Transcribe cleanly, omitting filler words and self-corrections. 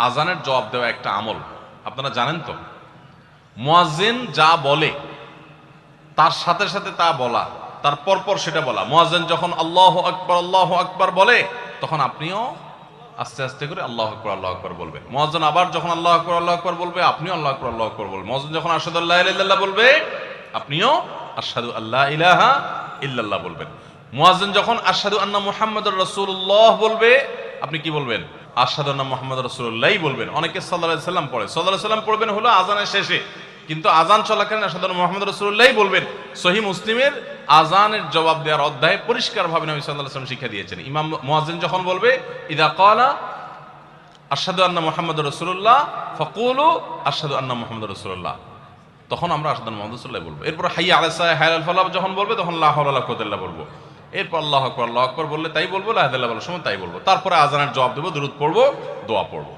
আজানের জবাব দেওয়া একটা আমল, আপনারা জানেন তো। মুয়াজ্জিন যা বলে তার সাথে সাথে তা বলা, তার পরপর সেটা বলা। মুয়াজ্জিন যখন আল্লাহু আকবার বলে, তখন আপনিও আস্তে আস্তে করে আল্লাহু আকবার বলবেন। মুয়াজ্জিন আবার যখন আল্লাহু আকবার বলবে, আপনিও আল্লাহু আকবার বলবেন। মুয়াজ্জিন যখন আশহাদু আল্লা ইলাহা ইল্লাল্লাহ বলবে, আপনিও আশহাদু আল্লা ইলাহা ইল্লাল্লাহ বলবেন। মুয়াজ্জিন যখন আশহাদু আন্না মুহাম্মাদুর রাসূলুল্লাহ বলবে, আপনি কি বলবেন? আশহাদু আন্না মুহাম্মাদুর রাসূলুল্লাহই বলবেন। অনেকে সাল্লাল্লাহু আলাইহি সাল্লাম পড়ে, সাল্লাল্লাহু আলাইহি সাল্লাম পড়বেন হলো আজানের শেষে, কিন্তু আজান চলাকালীন আশহাদু আন্না মুহাম্মাদুর রাসূলুল্লাহই বলবেন। সহিহ মুসলিমের আজানের জবাব দেওয়ার অধ্যায়ে পরিষ্কারভাবে নবী সাল্লাল্লাহু আলাইহি ওয়াসাল্লাম শিক্ষা দিয়েছেন। ইমাম মুয়াজ্জিন যখন বলবে ইযা ক্বালা আশহাদু আন্না মুহাম্মাদুর রাসূলুল্লাহ ফাকুলু আশহাদু আন্না মুহাম্মাদুর রাসূলুল্লাহ, তখন আমরা আশহাদু আন্না মুহাম্মাদুর রাসূলুল্লাহ বলবো। এরপর হাইয়া আলাস সালাহ হাইয়া আল ফালাহ যখন বলবে, তখন লা হাওলা ওয়ালা কুওয়াতা ইল্লা বিল্লাহ বলবো। এরপর আল্লাহু আকবার বললে তাই বলবো, লা ইলাহা ইল্লাল্লাহ বলার সময় তাই বলবো। তারপরে আজানের জবাব দেবো, দুরূদ পড়বো, দোয়া পড়বো।